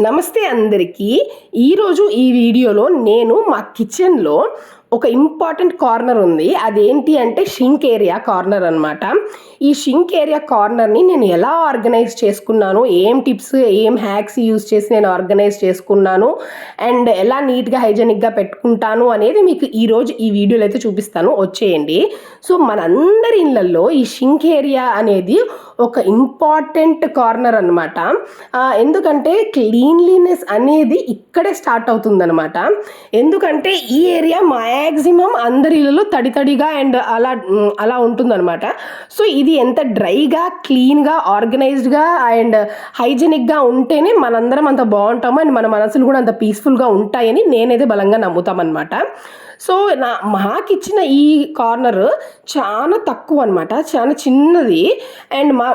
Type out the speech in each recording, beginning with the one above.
నమస్తే అందరికీ. ఈరోజు ఈ వీడియోలో నేను మా కిచెన్లో ఒక ఇంపార్టెంట్ కార్నర్ ఉంది. అదేంటి అంటే షింక్ ఏరియా కార్నర్ అనమాట. ఈ షింక్ ఏరియా కార్నర్ని నేను ఎలా ఆర్గనైజ్ చేసుకున్నాను, ఏం టిప్స్ ఏం హ్యాక్స్ యూజ్ చేసి నేను ఆర్గనైజ్ చేసుకున్నాను అండ్ ఎలా నీట్గా హైజెనిక్గా పెట్టుకుంటాను అనేది మీకు ఈరోజు ఈ వీడియోలో అయితే చూపిస్తాను. వచ్చేయండి. సో మనందరి ఇళ్ళల్లో ఈ షింక్ ఏరియా అనేది ఒక ఇంపార్టెంట్ కార్నర్ అనమాట. ఎందుకంటే క్లీన్లీనెస్ అనేది ఇక్కడే స్టార్ట్ అవుతుందన్నమాట. ఎందుకంటే ఈ ఏరియా మ్యాక్సిమం అందరి ఇళ్ళలో తడిగా అండ్ అలా ఉంటుందన్నమాట. సో ఇది ఎంత డ్రైగా క్లీన్గా ఆర్గనైజ్డ్గా అండ్ హైజెనిక్గా ఉంటేనే మనందరం అంత బాగుంటాము అండ్ మన మనసులు కూడా అంత పీస్ఫుల్గా ఉంటాయని నేనైతే బలంగా నమ్ముతామన్నమాట. సో మాకు ఇచ్చిన ఈ కార్నర్ చాలా తక్కువ అనమాట, చాలా చిన్నది. అండ్ మా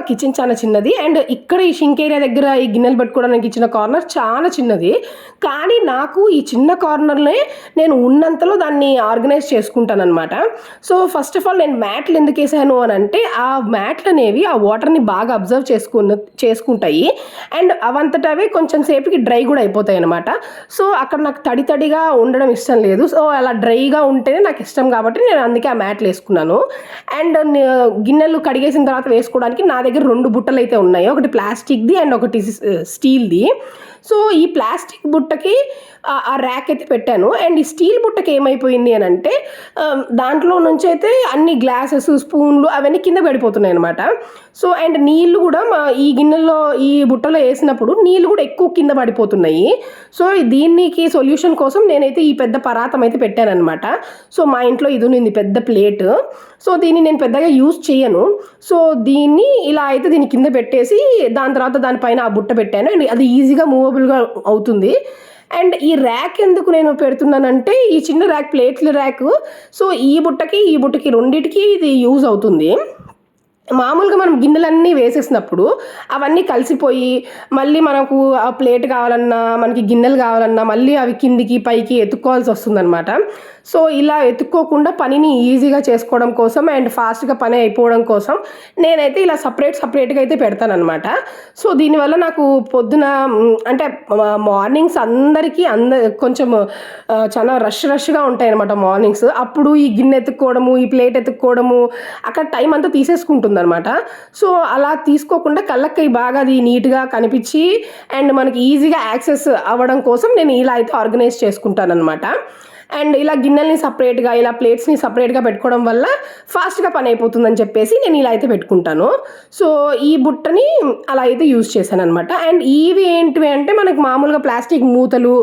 కిచెన్ చాలా చిన్నది అండ్ ఇక్కడ ఈ షింక్ ఏరియా దగ్గర ఈ గిన్నెలు పెట్టుకోవడానికి ఇచ్చిన కార్నర్ చాలా చిన్నది. కానీ నాకు ఈ చిన్న కార్నర్నే నేను ఉన్నంతలో దాన్ని ఆర్గనైజ్ చేసుకుంటాను అనమాట. సో ఫస్ట్ ఆఫ్ ఆల్ నేను మ్యాట్లు ఎందుకు వేసాను అని అంటే ఆ మ్యాట్లు అనేవి ఆ వాటర్ని బాగా అబ్జర్వ్ చేసుకుంటాయి అండ్ అవంతటవే కొంచెం సేపుకి డ్రై కూడా అయిపోతాయి అనమాట. సో అక్కడ నాకు తడిగా ఉండడం ఇష్టం లేదు. సో అలా డ్రైగా ఉంటేనే నాకు ఇష్టం కాబట్టి నేను అందుకే ఆ మ్యాట్లు వేసుకున్నాను. అండ్ గిన్నెలు కడిగేసిన తర్వాత వేసుకోవడానికి నా దగ్గర 2 బుట్టలు అయితే ఉన్నాయి. ఒకటి ప్లాస్టిక్ది అండ్ ఒకటి స్టీల్ది. సో ఈ ప్లాస్టిక్ బుట్టకి ఆ ర్యాక్ అయితే పెట్టాను అండ్ ఈ స్టీల్ బుట్టకి ఏమైపోయింది అని అంటే దాంట్లో నుంచి అయితే అన్ని గ్లాసెస్ స్పూన్లు అవన్నీ కింద పడిపోతున్నాయి అనమాట. సో అండ్ నీళ్ళు కూడా ఈ గిన్నెల్లో ఈ బుట్టలో వేసినప్పుడు నీళ్ళు కూడా ఎక్కువ కింద పడిపోతున్నాయి. సో దీనికి సొల్యూషన్ కోసం నేనైతే ఈ పెద్ద పరాతం అయితే పెట్టాను అనమాట. సో మా ఇంట్లో ఇది ఉంది పెద్ద ప్లేట్. సో దీన్ని నేను పెద్దగా యూజ్ చేయను. సో దీన్ని ఇలా అయితే దీని కింద పెట్టేసి దాని తర్వాత దానిపైన ఆ బుట్ట పెట్టాను అండ్ అది ఈజీగా మూవబుల్గా అవుతుంది. అండ్ ఈ ర్యాక్ ఎందుకు నేను పెడుతున్నానంటే ఈ చిన్న ర్యాక్ ప్లేట్ల ర్యాక్. సో ఈ బుట్టకి రెండిటికి ఇది యూజ్ అవుతుంది. మామూలుగా మనం గిన్నెలన్నీ వేసేసినప్పుడు అవన్నీ కలిసిపోయి మళ్ళీ మనకు ఆ ప్లేట్ కావాలన్నా మనకి గిన్నెలు కావాలన్నా మళ్ళీ అవి కిందికి పైకి ఎత్తుక్కోవాల్సి వస్తుందన్నమాట. సో ఇలా ఎత్తుక్కోకుండా పనిని ఈజీగా చేసుకోవడం కోసం అండ్ ఫాస్ట్గా పని అయిపోవడం కోసం నేనైతే ఇలా సపరేట్గా అయితే పెడతానమాట. సో దీనివల్ల నాకు పొద్దున అంటే మార్నింగ్స్ కొంచెం చాలా రష్గా ఉంటాయి అనమాట మార్నింగ్స్. అప్పుడు ఈ గిన్నె ఎత్తుక్కోవడము ఈ ప్లేట్ ఎత్తుక్కోవడము అక్కడ టైం అంతా తీసేసుకుంటుంది అనమాట. సో అలా తీసుకోకుండా కళ్ళకి బాగా అది నీట్గా కనిపించి అండ్ మనకి ఈజీగా యాక్సెస్ అవ్వడం కోసం నేను ఇలా అయితే ఆర్గనైజ్ చేసుకుంటాను అనమాట. అండ్ ఇలా గిన్నెల్ని సపరేట్గా ఇలా ప్లేట్స్ని సపరేట్గా పెట్టుకోవడం వల్ల ఫాస్ట్గా పని అయిపోతుందని చెప్పేసి నేను ఇలా అయితే పెట్టుకుంటాను. సో ఈ బుట్టని అలా అయితే యూజ్ చేశాను అనమాట. అండ్ ఇవి ఏంటివి అంటే మనకి మామూలుగా ప్లాస్టిక్ మూతలు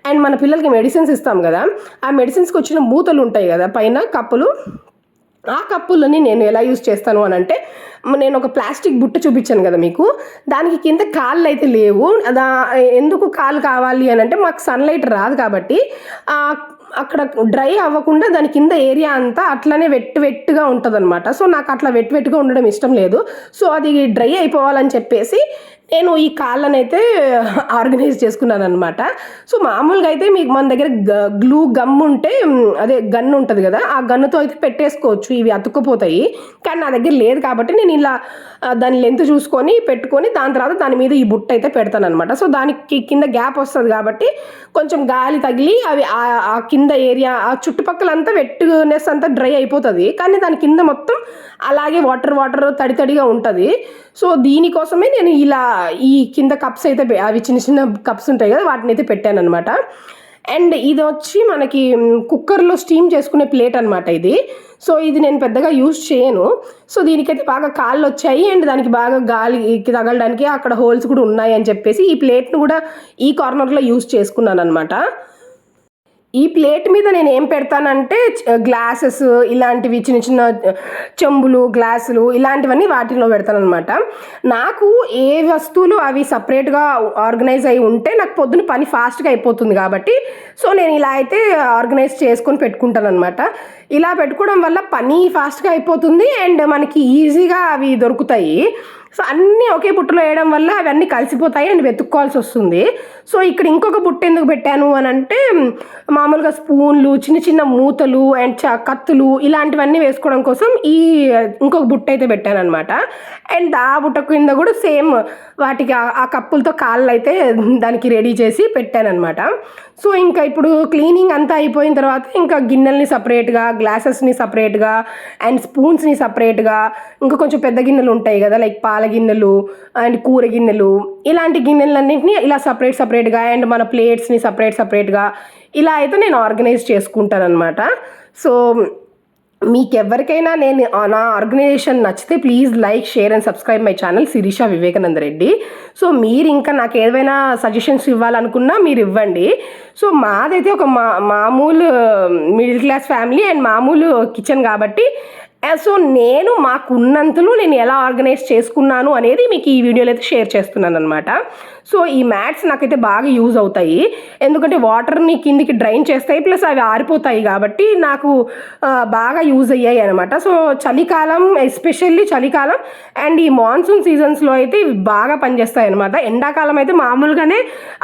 అండ్ మన పిల్లలకి మెడిసిన్స్ ఇస్తాం కదా, ఆ మెడిసిన్స్కి వచ్చిన మూతలు ఉంటాయి కదా పైన కప్పులు, ఆ కప్పులని నేను ఎలా యూజ్ చేస్తాను అని అంటే నేను ఒక ప్లాస్టిక్ బుట్ట చూపించాను కదా మీకు, దానికి కింద కాళ్ళు అయితే లేవు. ఎందుకు కాళ్ళు కావాలి అని అంటే మాకు సన్లైట్ రాదు కాబట్టి అక్కడ డ్రై అవ్వకుండా దాని కింద ఏరియా అంతా అట్లనే వెట్టుగా ఉంటుంది అనమాట. సో నాకు అట్లా వెట్టుగా ఉండడం ఇష్టం లేదు. సో అది డ్రై అయిపోవాలని చెప్పేసి నేను ఈ కాళ్ళని అయితే ఆర్గనైజ్ చేసుకున్నాను అనమాట. సో మామూలుగా అయితే మీకు మన దగ్గర గ్లూ గమ్ ఉంటే అదే గన్ను ఉంటుంది కదా, ఆ గన్నుతో అయితే పెట్టేసుకోవచ్చు, ఇవి అతుక్కుపోతాయి. కానీ నా దగ్గర లేదు కాబట్టి నేను ఇలా దాని లెంత్ చూసుకొని పెట్టుకొని దాని తర్వాత దాని మీద ఈ బుట్ట అయితే పెడతాను అనమాట. సో దానికి కింద గ్యాప్ వస్తుంది కాబట్టి కొంచెం గాలి తగిలి అవి ఆ కింద ఏరియా ఆ చుట్టుపక్కలంతా వెట్టునెస్ అంతా డ్రై అయిపోతుంది, కానీ దాని కింద మొత్తం అలాగే వాటర్ తడిగా ఉంటుంది. సో దీనికోసమే నేను ఇలా ఈ కింద కప్స్ అయితే అవి చిన్న కప్స్ ఉంటాయి కదా వాటిని అయితే పెట్టాను అనమాట. అండ్ ఇది వచ్చి మనకి కుక్కర్లో స్టీమ్ చేసుకునే ప్లేట్ అనమాట ఇది. సో ఇది నేను పెద్దగా యూజ్ చేయను. సో దీనికైతే బాగా కాళ్ళు వచ్చాయి అండ్ దానికి బాగా గాలికి తగలడానికి అక్కడ హోల్స్ కూడా ఉన్నాయి అని చెప్పేసి ఈ ప్లేట్ను కూడా ఈ కార్నర్లో యూజ్ చేసుకున్నాను అనమాట. ఈ ప్లేట్ మీద నేను ఏం పెడతానంటే గ్లాసెస్ ఇలాంటివి చిన్న చెంబులు గ్లాసులు ఇలాంటివన్నీ వాటిలో పెడతాను అనమాట. నాకు ఏ వస్తువులు అవి సపరేట్గా ఆర్గనైజ్ అయి ఉంటే నాకు పొద్దున పని ఫాస్ట్గా అయిపోతుంది కాబట్టి సో నేను ఇలా అయితే ఆర్గనైజ్ చేసుకొని పెట్టుకుంటాను అనమాట. ఇలా పెట్టుకోవడం వల్ల పని ఫాస్ట్గా అయిపోతుంది అండ్ మనకి ఈజీగా అవి దొరుకుతాయి. సో అన్నీ ఒకే బుట్టలో వేయడం వల్ల అవన్నీ కలిసిపోతాయి అండ్ వెతుక్కోవాల్సి వస్తుంది. సో ఇక్కడ ఇంకొక బుట్ట ఎందుకు పెట్టాను అని అంటే మామూలుగా స్పూన్లు, చిన్న చిన్న మూతలు అండ్ కత్తులు ఇలాంటివన్నీ వేసుకోవడం కోసం ఇంకొక బుట్ట అయితే పెట్టానమాట. అండ్ ఆ బుట్ట కింద కూడా సేమ్ వాటికి ఆ కప్పులతో కాళ్ళు అయితే దానికి రెడీ చేసి పెట్టానమాట. సో ఇంకా ఇప్పుడు క్లీనింగ్ అంతా అయిపోయిన తర్వాత ఇంకా గిన్నెల్ని సపరేట్గా, గ్లాసెస్ని సపరేట్గా అండ్ స్పూన్స్ని సపరేట్గా, ఇంకా కొంచెం పెద్ద గిన్నెలు ఉంటాయి కదా లైక్ పాల గిన్నెలు అండ్ కూర గిన్నెలు, ఇలాంటి గిన్నెలన్నింటినీ ఇలా సపరేట్గా అండ్ మన ప్లేట్స్ని సపరేట్గా ఇలా అయితే నేను ఆర్గనైజ్ చేసుకుంటాను అనమాట. సో మీకు ఎవరికైనా నేను నా ఆర్గనైజేషన్ నచ్చితే please like, share and subscribe my channel Sirisha Vivekananda Reddy. So మీరు ఇంకా నాకు ఏదైనా సజెషన్స్ ఇవ్వాలనుకున్నా మీరు ఇవ్వండి. సో మాదైతే ఒక మామూలు మిడిల్ క్లాస్ ఫ్యామిలీ అండ్ మామూలు కిచెన్ కాబట్టి సో నేను మాకున్నంతలో నేను ఎలా ఆర్గనైజ్ చేసుకున్నాను అనేది మీకు ఈ వీడియోలో అయితే షేర్ చేస్తున్నాను అనమాట. సో ఈ మ్యాట్స్ నాకైతే బాగా యూజ్ అవుతాయి, ఎందుకంటే వాటర్ని కిందికి డ్రైన్ చేస్తాయి ప్లస్ అవి ఆరిపోతాయి కాబట్టి నాకు బాగా యూజ్ అయ్యాయి అనమాట. సో చలికాలం, ఎస్పెషల్లీ చలికాలం అండ్ ఈ మాన్సూన్ సీజన్స్లో అయితే ఇవి బాగా పనిచేస్తాయి అనమాట. ఎండాకాలం అయితే మామూలుగానే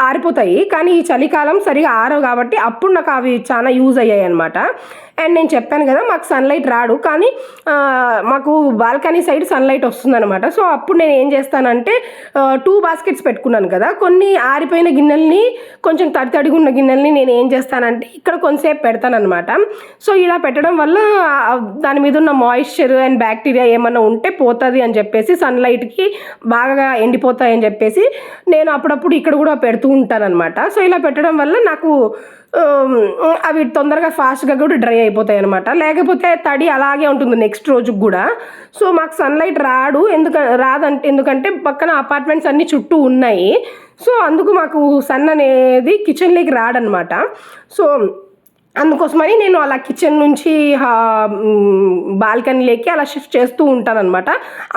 ఆరిపోతాయి, కానీ ఈ చలికాలం సరిగా ఆరవు కాబట్టి అప్పుడు నాకు అవి చాలా యూజ్ అయ్యాయి అనమాట. అండ్ నేను చెప్పాను కదా మాకు సన్లైట్ రాడు, కానీ మాకు బాల్కనీ సైడ్ సన్లైట్ వస్తుందన్నమాట. సో అప్పుడు నేను ఏం చేస్తానంటే 2 బాస్కెట్స్ పెట్టుకున్నాను కదా, కొన్ని ఆరిపోయిన గిన్నెల్ని, కొంచెం తడిగా ఉన్న గిన్నెల్ని నేను ఏం చేస్తానంటే ఇక్కడ కొంతసేపు పెడతానమాట. సో ఇలా పెట్టడం వల్ల దాని మీద ఉన్న మాయిశ్చర్ అండ్ బ్యాక్టీరియా ఏమన్నా ఉంటే పోతుంది అని చెప్పేసి, సన్లైట్కి బాగా ఎండిపోతాయని చెప్పేసి నేను అప్పుడప్పుడు ఇక్కడ కూడా పెడుతూ ఉంటానన్నమాట. సో ఇలా పెట్టడం వల్ల నాకు అవి తొందరగా ఫాస్ట్గా కూడా డ్రై అయిపోతాయి అనమాట. లేకపోతే తడి అలాగే ఉంటుంది నెక్స్ట్ రోజుకి కూడా. సో మాకు సన్లైట్ ఎందుకంటే పక్కన అపార్ట్మెంట్స్ అన్నీ చుట్టూ ఉన్నాయి. సో అందుకు మాకు సన్ అనేది కిచెన్లోకి రాడనమాట. సో అందుకోసమని నేను అలా కిచెన్ నుంచి బాల్కనీలోకి అలా షిఫ్ట్ చేస్తూ ఉంటానన్నమాట.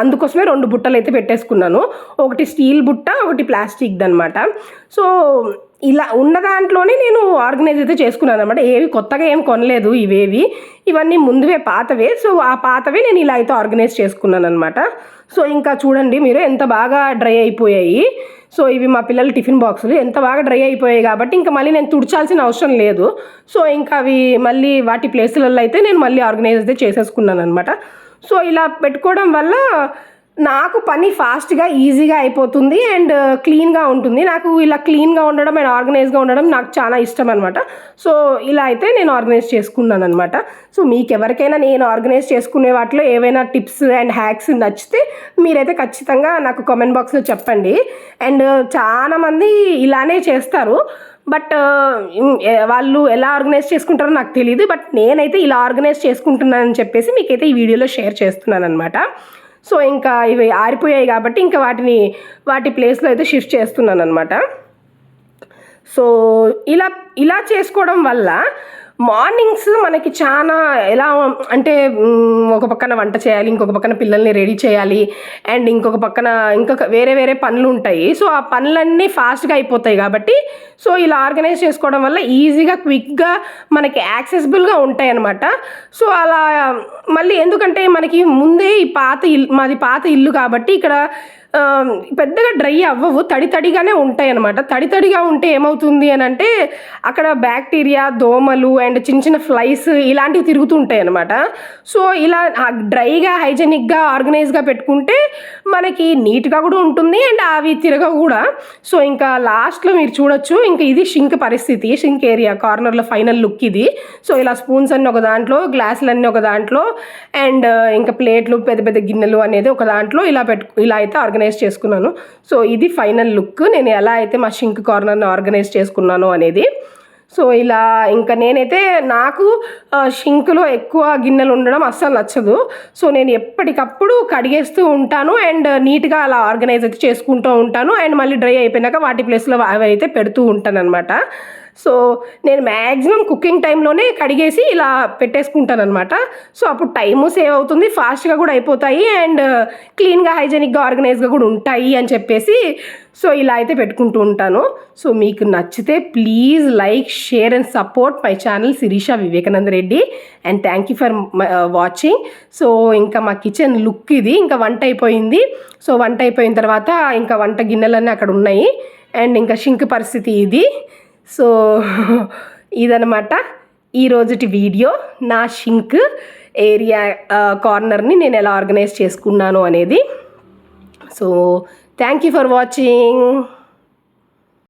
అందుకోసమే 2 బుట్టలు అయితే పెట్టేసుకున్నాను, ఒకటి స్టీల్ బుట్ట, ఒకటి ప్లాస్టిక్ది అనమాట. సో ఇలా ఉన్న దాంట్లోనే నేను ఆర్గనైజ్ అయితే చేసుకున్నాను అనమాట. ఏవి కొత్తగా ఏం కొనలేదు, ఇవన్నీ ముందువే పాతవే. సో ఆ పాతవే నేను ఇలా అయితే ఆర్గనైజ్ చేసుకున్నాను అనమాట. సో ఇంకా చూడండి మీరు ఎంత బాగా డ్రై అయిపోయాయి. సో ఇవి మా పిల్లల టిఫిన్ బాక్సులు ఎంత బాగా డ్రై అయిపోయాయి కాబట్టి ఇంకా మళ్ళీ నేను తుడిచాల్సిన అవసరం లేదు. సో ఇంకా అవి మళ్ళీ వాటి ప్లేసులలో అయితే నేను మళ్ళీ ఆర్గనైజ్ అయితే చేసేసుకున్నాను అనమాట. సో ఇలా పెట్టుకోవడం వల్ల నాకు పని ఫాస్ట్గా, ఈజీగా అయిపోతుంది అండ్ క్లీన్గా ఉంటుంది. నాకు ఇలా క్లీన్గా ఉండడం అండ్ ఆర్గనైజ్గా ఉండడం నాకు చాలా ఇష్టం అనమాట. సో ఇలా అయితే నేను ఆర్గనైజ్ చేసుకున్నాను అనమాట. సో మీకు ఎవరికైనా నేను ఆర్గనైజ్ చేసుకునే వాటిలో ఏవైనా టిప్స్ అండ్ హ్యాక్స్ నచ్చితే మీరైతే ఖచ్చితంగా నాకు కామెంట్ బాక్స్లో చెప్పండి. అండ్ చాలామంది ఇలానే చేస్తారు, బట్ వాళ్ళు ఎలా ఆర్గనైజ్ చేసుకుంటారో నాకు తెలియదు. బట్ నేనైతే ఇలా ఆర్గనైజ్ చేసుకుంటున్నానని చెప్పేసి మీకైతే ఈ వీడియోలో షేర్ చేస్తున్నాను అనమాట. సో ఇంకా ఇవి ఆరిపోయాయి కాబట్టి ఇంకా వాటి ప్లేస్లో అయితే షిఫ్ట్ చేస్తున్నాను అనమాట. సో ఇలా చేసుకోవడం వల్ల మార్నింగ్స్ మనకి చాలా ఎలా అంటే ఒక పక్కన వంట చేయాలి, ఇంకొక పక్కన పిల్లల్ని రెడీ చేయాలి అండ్ ఇంకొక పక్కన వేరే పనులు ఉంటాయి. సో ఆ పనులన్నీ ఫాస్ట్గా అయిపోతాయి కాబట్టి సో ఇలా ఆర్గనైజ్ చేసుకోవడం వల్ల ఈజీగా, క్విక్గా మనకి యాక్సెసిబుల్గా ఉంటాయి అన్నమాట. సో అలా మళ్ళీ ఎందుకంటే మనకి ముందే మాది పాత ఇల్లు కాబట్టి ఇక్కడ పెద్దగా డ్రై అవ్వవు, తడిగానే ఉంటాయి అన్నమాట. తడిగా ఉంటే ఏమవుతుంది అని అంటే అక్కడ బ్యాక్టీరియా, దోమలు అండ్ చిన్న ఫ్లైస్ ఇలాంటివి తిరుగుతూ ఉంటాయి అన్నమాట. సో ఇలా డ్రైగా, హైజెనిక్గా, ఆర్గనైజ్గా పెట్టుకుంటే మనకి నీట్గా కూడా ఉంటుంది అండ్ అవి తిరగవు కూడా. సో ఇంకా లాస్ట్లో మీరు చూడొచ్చు, ఇంకా ఇది షింక్ పరిస్థితి, షింక్ ఏరియా కార్నర్లో ఫైనల్ లుక్ ఇది. సో ఇలా స్పూన్స్ అన్నీ ఒక దాంట్లో, గ్లాసులన్నీ ఒక దాంట్లో అండ్ ఇంకా ప్లేట్లు, పెద్ద గిన్నెలు అనేది ఒక దాంట్లో ఇలా అయితే ఆర్గనైజ్ చేసుకున్నాను. సో ఇది ఫైనల్ లుక్, నేను ఎలా అయితే మా షింక్ కార్నర్ని ఆర్గనైజ్ చేసుకున్నాను అనేది. సో ఇలా ఇంకా నేనైతే నాకు షింక్లో ఎక్కువ గిన్నెలు ఉండడం అస్సలు నచ్చదు. సో నేను ఎప్పటికప్పుడు కడిగేస్తూ ఉంటాను అండ్ నీట్గా అలా ఆర్గనైజ్ అయితే చేసుకుంటూ ఉంటాను అండ్ మళ్ళీ డ్రై అయిపోయినాక వాటి ప్లేస్లో అవి అయితే పెడుతూ ఉంటాను అనమాట. సో నేను మ్యాక్సిమం కుకింగ్ టైంలోనే కడిగేసి ఇలా పెట్టేసుకుంటాను అనమాట. సో అప్పుడు టైము సేవ్ అవుతుంది, ఫాస్ట్గా కూడా అయిపోతాయి అండ్ క్లీన్గా హైజెనిక్గా ఆర్గనైజ్గా కూడా ఉంటాయి అని చెప్పేసి సో ఇలా అయితే పెట్టుకుంటూ ఉంటాను. సో మీకు నచ్చితే please like, share and support my channel Sirisha Vivekananda Reddy and thank you for watching. So ఇంకా మా కిచెన్ లుక్ ఇది. ఇంకా వంట అయిపోయింది. సో వంట అయిపోయిన తర్వాత ఇంకా వంట గిన్నెలన్నీ అక్కడ ఉన్నాయి అండ్ ఇంకా షింక్ పరిస్థితి ఇది. సో ఇదనమాట ఈరోజుటి వీడియో. నా షింక్ ఏరియా కార్నర్ని నేను ఎలా ఆర్గనైజ్ చేసుకున్నాను అనేది. So thank you for watching.